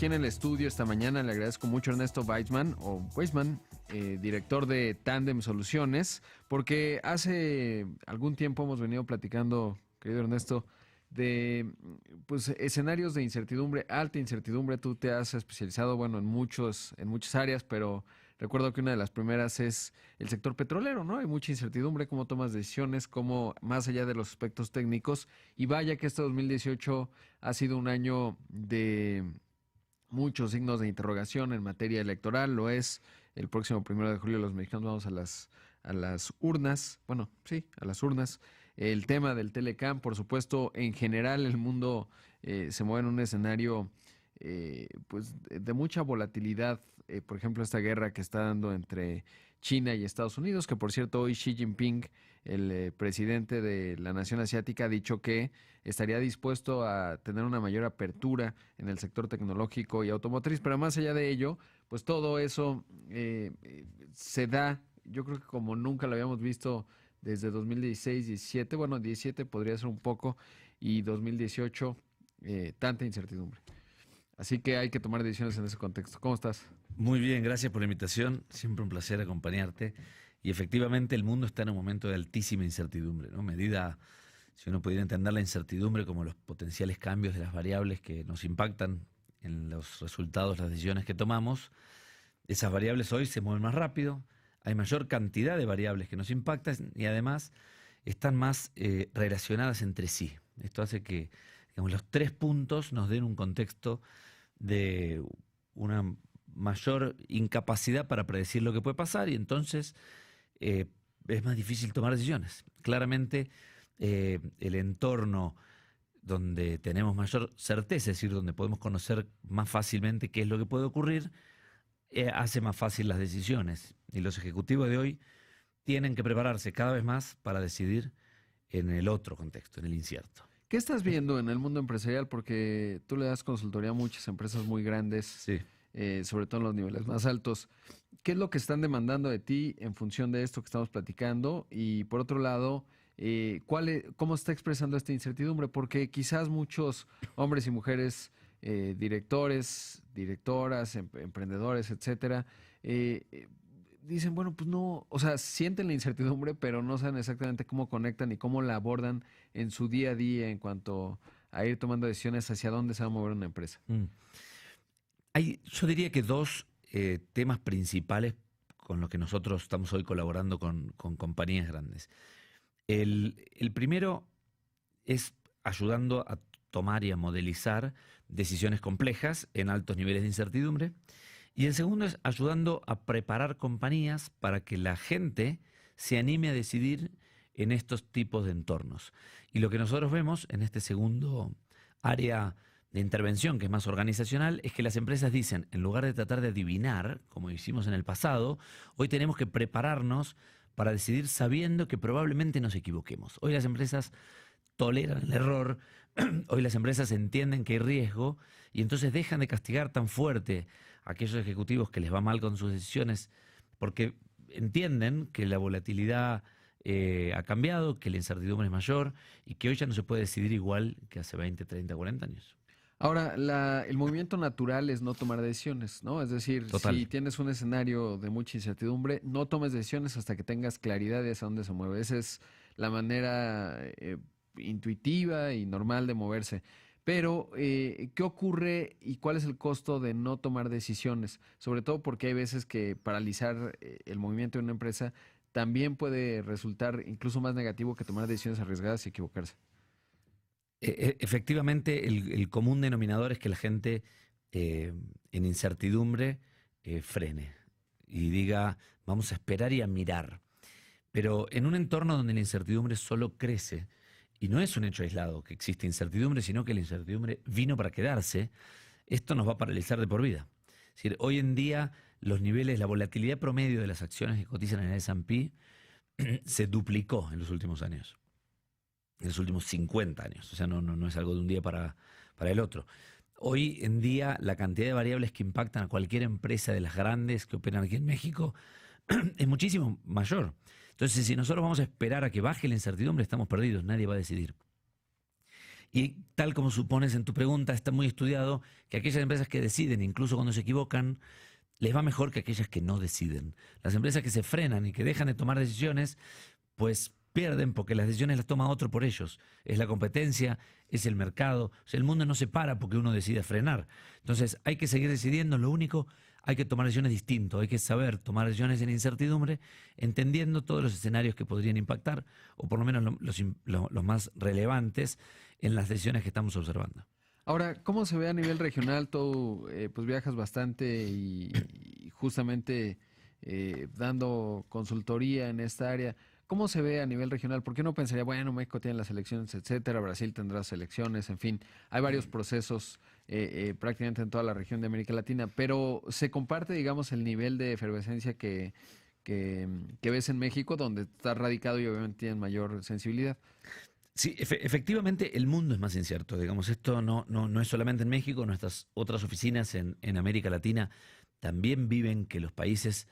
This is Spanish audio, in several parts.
aquí en el estudio esta mañana. Le agradezco mucho a Ernesto Weissman, director de Tandem Soluciones, porque hace algún tiempo hemos venido platicando, querido Ernesto, de pues escenarios de incertidumbre, alta incertidumbre. Tú te has especializado, bueno, en muchas áreas, pero recuerdo que una de las primeras es el sector petrolero, ¿no? Hay mucha incertidumbre, cómo tomas decisiones, cómo más allá de los aspectos técnicos. Y vaya que este 2018 ha sido un año de muchos signos de interrogación en materia electoral. Lo es el próximo 1 de julio. Los mexicanos vamos a las urnas. Bueno, sí, a las urnas. El tema del Telecam, por supuesto, en general el mundo se mueve en un escenario pues de mucha volatilidad. Por ejemplo, esta guerra que está dando entre China y Estados Unidos, que por cierto hoy Xi Jinping, el presidente de la nación asiática, ha dicho que estaría dispuesto a tener una mayor apertura en el sector tecnológico y automotriz, pero más allá de ello, pues todo eso se da, yo creo que como nunca lo habíamos visto desde 2016, 17, bueno, 17 podría ser un poco, y 2018, tanta incertidumbre. Así que hay que tomar decisiones en ese contexto. ¿Cómo estás? Muy bien, gracias por la invitación. Siempre un placer acompañarte. Y efectivamente el mundo está en un momento de altísima incertidumbre, ¿no? Medida, si uno pudiera entender la incertidumbre como los potenciales cambios de las variables que nos impactan en los resultados, las decisiones que tomamos, esas variables hoy se mueven más rápido, hay mayor cantidad de variables que nos impactan y además están más relacionadas entre sí. Esto hace que, digamos, los 3 puntos nos den un contexto de una mayor incapacidad para predecir lo que puede pasar y entonces es más difícil tomar decisiones. Claramente el entorno donde tenemos mayor certeza, es decir, donde podemos conocer más fácilmente qué es lo que puede ocurrir, hace más fácil las decisiones. Y los ejecutivos de hoy tienen que prepararse cada vez más para decidir en el otro contexto, en el incierto. ¿Qué estás viendo en el mundo empresarial? Porque tú le das consultoría a muchas empresas muy grandes, Sí. sobre todo en los niveles más altos. ¿Qué es lo que están demandando de ti en función de esto que estamos platicando? Y por otro lado, ¿cómo está expresando esta incertidumbre? Porque quizás muchos hombres y mujeres, directores, directoras, emprendedores, etcétera, dicen, bueno, pues no, o sea, sienten la incertidumbre, pero no saben exactamente cómo conectan y cómo la abordan en su día a día en cuanto a ir tomando decisiones hacia dónde se va a mover una empresa. Yo diría que 2 temas principales con los que nosotros estamos hoy colaborando con compañías grandes. El primero es ayudando a tomar y a modelizar decisiones complejas en altos niveles de incertidumbre. Y el segundo es ayudando a preparar compañías para que la gente se anime a decidir en estos tipos de entornos. Y lo que nosotros vemos en este segundo área de intervención, que es más organizacional, es que las empresas dicen, en lugar de tratar de adivinar, como hicimos en el pasado, hoy tenemos que prepararnos para decidir sabiendo que probablemente nos equivoquemos. Hoy las empresas toleran el error, hoy las empresas entienden que hay riesgo y entonces dejan de castigar tan fuerte a aquellos ejecutivos que les va mal con sus decisiones porque entienden que la volatilidad ha cambiado, que la incertidumbre es mayor y que hoy ya no se puede decidir igual que hace 20, 30, 40 años. Ahora, el movimiento natural es no tomar decisiones, ¿no? Es decir, Total. si tienes un escenario de mucha incertidumbre, no tomes decisiones hasta que tengas claridad de hacia dónde se mueve. Esa es la manera intuitiva y normal de moverse. Pero, ¿qué ocurre y cuál es el costo de no tomar decisiones? Sobre todo porque hay veces que paralizar el movimiento de una empresa también puede resultar incluso más negativo que tomar decisiones arriesgadas y equivocarse. Efectivamente, el común denominador es que la gente en incertidumbre frene y diga, vamos a esperar y a mirar. Pero en un entorno donde la incertidumbre solo crece, y no es un hecho aislado que existe incertidumbre, sino que la incertidumbre vino para quedarse, esto nos va a paralizar de por vida. Es decir, hoy en día los niveles, la volatilidad promedio de las acciones que cotizan en el S&P se duplicó en los últimos años. En los últimos 50 años, o sea, no es algo de un día para el otro. Hoy en día la cantidad de variables que impactan a cualquier empresa de las grandes que operan aquí en México es muchísimo mayor. Entonces, si nosotros vamos a esperar a que baje la incertidumbre, estamos perdidos, nadie va a decidir. Y tal como supones en tu pregunta, está muy estudiado que aquellas empresas que deciden, incluso cuando se equivocan, les va mejor que aquellas que no deciden. Las empresas que se frenan y que dejan de tomar decisiones, pues pierden porque las decisiones las toma otro por ellos. Es la competencia, es el mercado. O sea, el mundo no se para porque uno decide frenar. Entonces hay que seguir decidiendo. Lo único, hay que tomar decisiones distintas. Hay que saber tomar decisiones en incertidumbre, entendiendo todos los escenarios que podrían impactar, o por lo menos los más relevantes en las decisiones que estamos observando. Ahora, ¿cómo se ve a nivel regional? Tú pues viajas bastante y justamente dando consultoría en esta área. ¿Cómo se ve a nivel regional? Porque uno pensaría, bueno, México tiene las elecciones, etcétera, Brasil tendrá selecciones, en fin, hay varios procesos prácticamente en toda la región de América Latina, pero se comparte, digamos, el nivel de efervescencia que ves en México, donde está radicado y obviamente tienen mayor sensibilidad. Sí, efectivamente el mundo es más incierto. Digamos, esto no es solamente en México, nuestras otras oficinas en América Latina también viven que los países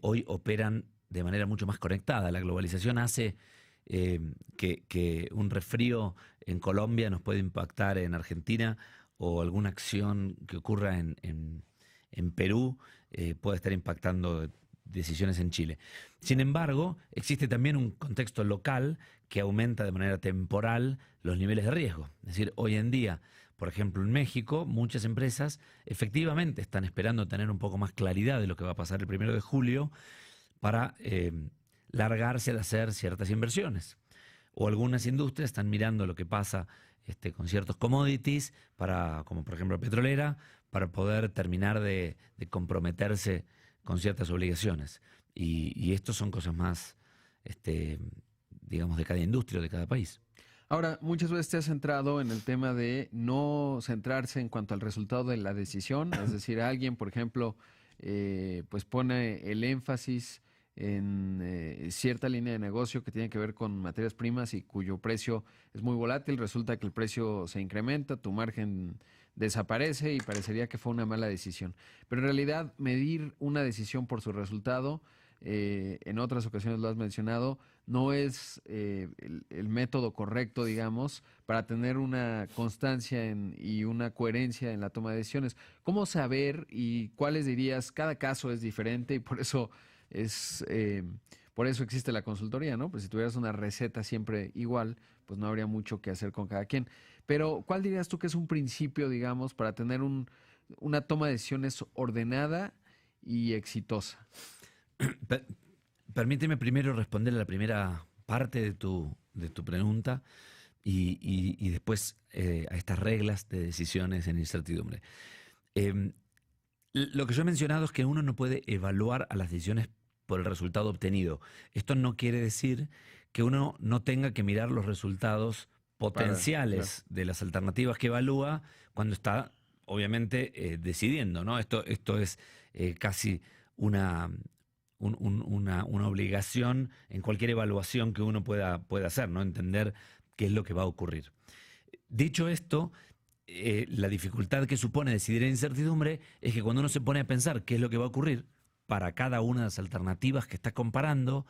hoy operan de manera mucho más conectada. La globalización hace que un resfrío en Colombia nos puede impactar en Argentina, o alguna acción que ocurra en Perú puede estar impactando decisiones en Chile. Sin embargo, existe también un contexto local que aumenta de manera temporal los niveles de riesgo. Es decir, hoy en día, por ejemplo, en México, muchas empresas efectivamente están esperando tener un poco más claridad de lo que va a pasar el 1 de julio para largarse a hacer ciertas inversiones. O algunas industrias están mirando lo que pasa con ciertos commodities, como por ejemplo petrolera, para poder terminar de comprometerse con ciertas obligaciones. Y estos son cosas más, digamos, de cada industria o de cada país. Ahora, muchas veces te has centrado en el tema de no centrarse en cuanto al resultado de la decisión, es decir, alguien, por ejemplo, pues pone el énfasis en cierta línea de negocio que tiene que ver con materias primas y cuyo precio es muy volátil, resulta que el precio se incrementa, tu margen desaparece y parecería que fue una mala decisión. Pero en realidad medir una decisión por su resultado, en otras ocasiones lo has mencionado, no es el método correcto, digamos, para tener una constancia y una coherencia en la toma de decisiones. ¿Cómo saber y cuáles dirías? Cada caso es diferente y por eso es, por eso existe la consultoría, ¿no? Pues si tuvieras una receta siempre igual, pues no habría mucho que hacer con cada quien. Pero, ¿cuál dirías tú que es un principio, digamos, para tener una toma de decisiones ordenada y exitosa? Permíteme primero responder a la primera parte de tu pregunta y después a estas reglas de decisiones en incertidumbre. Lo que yo he mencionado es que uno no puede evaluar a las decisiones por el resultado obtenido. Esto no quiere decir que uno no tenga que mirar los resultados potenciales de las alternativas que evalúa cuando está, obviamente, decidiendo, ¿no? Esto es casi una obligación en cualquier evaluación que uno pueda hacer, ¿no? Entender qué es lo que va a ocurrir. Dicho esto, la dificultad que supone decidir en incertidumbre es que cuando uno se pone a pensar qué es lo que va a ocurrir para cada una de las alternativas que está comparando,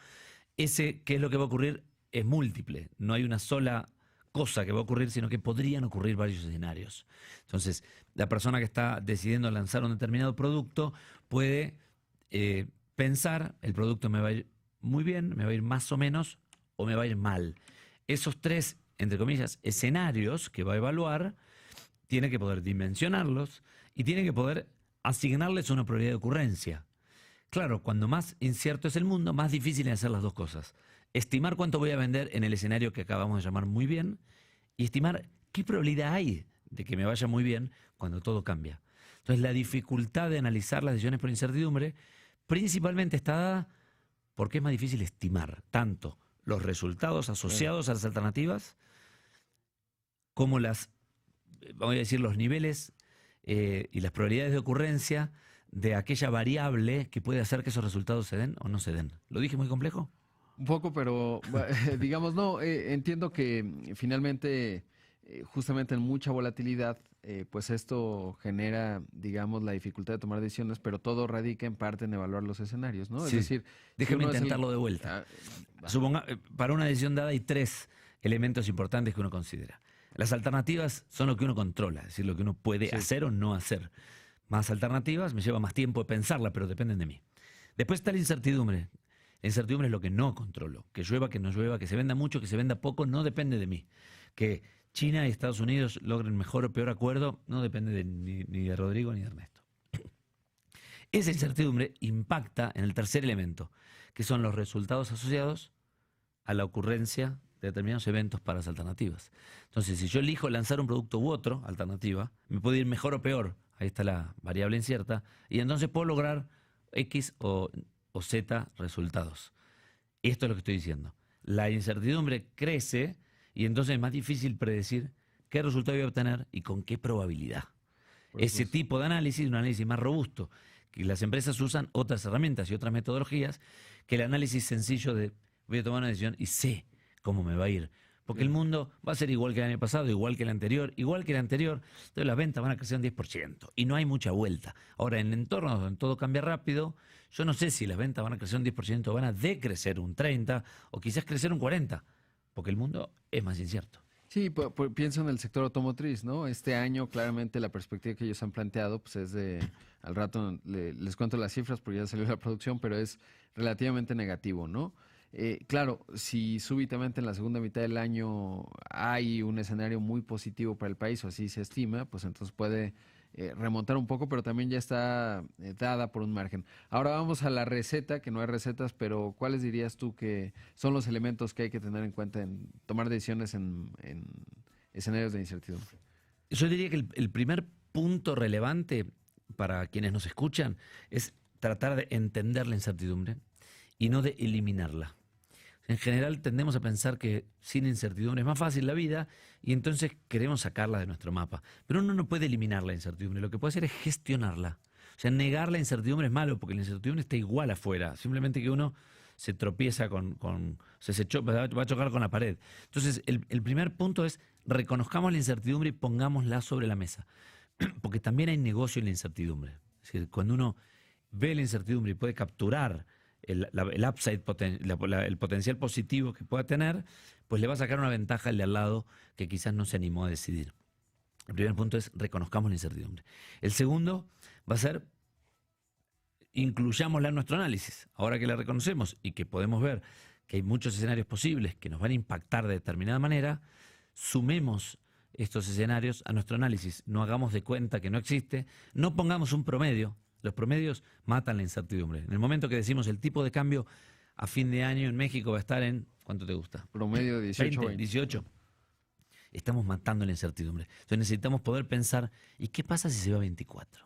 ese qué es lo que va a ocurrir es múltiple. No hay una sola cosa que va a ocurrir, sino que podrían ocurrir varios escenarios. Entonces, la persona que está decidiendo lanzar un determinado producto puede pensar, el producto me va a ir muy bien, me va a ir más o menos, o me va a ir mal. Esos tres, entre comillas, escenarios que va a evaluar, tiene que poder dimensionarlos y tiene que poder asignarles una probabilidad de ocurrencia. Claro, cuando más incierto es el mundo, más difícil es hacer las dos cosas. Estimar cuánto voy a vender en el escenario que acabamos de llamar muy bien y estimar qué probabilidad hay de que me vaya muy bien cuando todo cambia. Entonces, la dificultad de analizar las decisiones por incertidumbre principalmente está dada porque es más difícil estimar tanto los resultados asociados a las alternativas como vamos a decir, los niveles y las probabilidades de ocurrencia de aquella variable que puede hacer que esos resultados se den o no se den. ¿Lo dije muy complejo? Un poco, pero digamos, no, entiendo que finalmente, justamente en mucha volatilidad, pues esto genera, digamos, la dificultad de tomar decisiones, pero todo radica en parte en evaluar los escenarios, ¿no? Sí. Es decir, déjeme intentarlo de vuelta. Suponga, para una decisión dada hay tres elementos importantes que uno considera. Las alternativas son lo que uno controla, es decir, lo que uno puede Sí. hacer o no hacer. Más alternativas, me lleva más tiempo de pensarla, pero dependen de mí. Después está la incertidumbre. La incertidumbre es lo que no controlo. Que llueva, que no llueva, que se venda mucho, que se venda poco, no depende de mí. Que China y Estados Unidos logren mejor o peor acuerdo, no depende ni de Rodrigo ni de Ernesto. Esa incertidumbre impacta en el tercer elemento, que son los resultados asociados a la ocurrencia de determinados eventos para las alternativas. Entonces, si yo elijo lanzar un producto u otro, alternativa, me puede ir mejor o peor, ahí está la variable incierta, y entonces puedo lograr X o Z resultados. Esto es lo que estoy diciendo. La incertidumbre crece y entonces es más difícil predecir qué resultado voy a obtener y con qué probabilidad. Ese tipo de análisis, un análisis más robusto, que las empresas usan otras herramientas y otras metodologías que el análisis sencillo de voy a tomar una decisión y sé cómo me va a ir. Porque el mundo va a ser igual que el año pasado, igual que el anterior, entonces las ventas van a crecer un 10% y no hay mucha vuelta. Ahora, en entornos donde todo cambia rápido, yo no sé si las ventas van a crecer un 10% o van a decrecer un 30% o quizás crecer un 40%, porque el mundo es más incierto. Sí, pienso en el sector automotriz, ¿no? Este año, claramente, la perspectiva que ellos han planteado, pues es de, al rato les cuento las cifras porque ya salió la producción, pero es relativamente negativo, ¿no? Claro, si súbitamente en la segunda mitad del año hay un escenario muy positivo para el país, o así se estima, pues entonces puede remontar un poco, pero también ya está dada por un margen. Ahora vamos a la receta, que no hay recetas, pero ¿cuáles dirías tú que son los elementos que hay que tener en cuenta en tomar decisiones en escenarios de incertidumbre? Yo diría que el primer punto relevante para quienes nos escuchan es tratar de entender la incertidumbre y no de eliminarla. En general tendemos a pensar que sin incertidumbre es más fácil la vida y entonces queremos sacarla de nuestro mapa. Pero uno no puede eliminar la incertidumbre, lo que puede hacer es gestionarla. O sea, negar la incertidumbre es malo porque la incertidumbre está igual afuera, simplemente que uno se tropieza va a chocar con la pared. Entonces, el primer punto es reconozcamos la incertidumbre y pongámosla sobre la mesa. Porque también hay negocio en la incertidumbre. Es decir, cuando uno ve la incertidumbre y puede capturar el upside, el potencial positivo que pueda tener, pues le va a sacar una ventaja al de al lado que quizás no se animó a decidir. El primer punto es reconozcamos la incertidumbre. El segundo va a ser incluyámosla en nuestro análisis. Ahora que la reconocemos y que podemos ver que hay muchos escenarios posibles que nos van a impactar de determinada manera, sumemos estos escenarios a nuestro análisis. No hagamos de cuenta que no existe, no pongamos un promedio. Los promedios matan la incertidumbre. En el momento que decimos el tipo de cambio a fin de año en México va a estar en, ¿cuánto te gusta? Promedio 18, 20, 18. Estamos matando la incertidumbre. Entonces necesitamos poder pensar, ¿y qué pasa si se va a 24?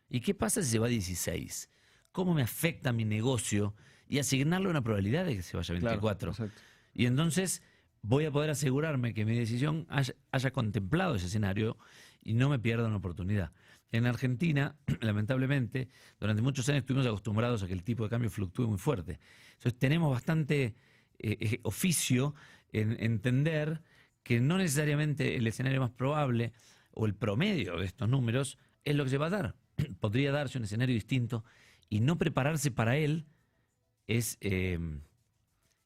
¿Y qué pasa si se va a 16? ¿Cómo me afecta mi negocio? Y asignarle una probabilidad de que se vaya a 24. Claro, y entonces voy a poder asegurarme que mi decisión haya contemplado ese escenario y no me pierda una oportunidad. En Argentina, lamentablemente, durante muchos años estuvimos acostumbrados a que el tipo de cambio fluctúe muy fuerte. Entonces tenemos bastante oficio en entender que no necesariamente el escenario más probable o el promedio de estos números es lo que se va a dar. Podría darse un escenario distinto y no prepararse para él es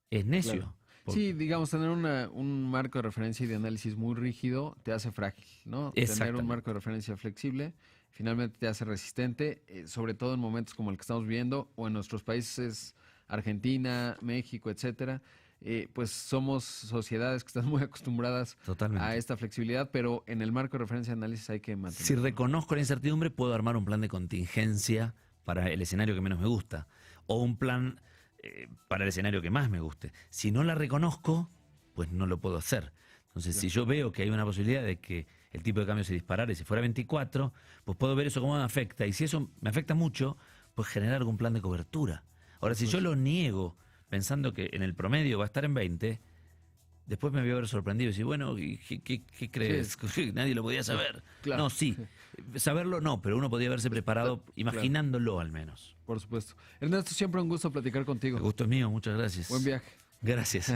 necio. Claro. Sí, digamos, tener un marco de referencia y de análisis muy rígido te hace frágil, ¿no? Tener un marco de referencia flexible finalmente te hace resistente, sobre todo en momentos como el que estamos viviendo o en nuestros países, Argentina, México, etcétera. Pues somos sociedades que están muy acostumbradas a esta flexibilidad, pero en el marco de referencia de análisis hay que mantenerlo. Si reconozco la incertidumbre, puedo armar un plan de contingencia para el escenario que menos me gusta o un plan para el escenario que más me guste. Si no la reconozco, pues no lo puedo hacer. Entonces, si yo veo que hay una posibilidad de que el tipo de cambio se disparara y si fuera 24, pues puedo ver eso cómo me afecta. Y si eso me afecta mucho, pues generar algún plan de cobertura. Ahora, si yo lo niego pensando que en el promedio va a estar en 20, después me voy a ver sorprendido y decir, bueno, ¿qué crees? Sí. Nadie lo podía saber. Claro. No, sí. Saberlo no, pero uno podía haberse preparado imaginándolo al menos. Por supuesto. Ernesto, siempre un gusto platicar contigo. El gusto es mío, muchas gracias. Buen viaje. Gracias.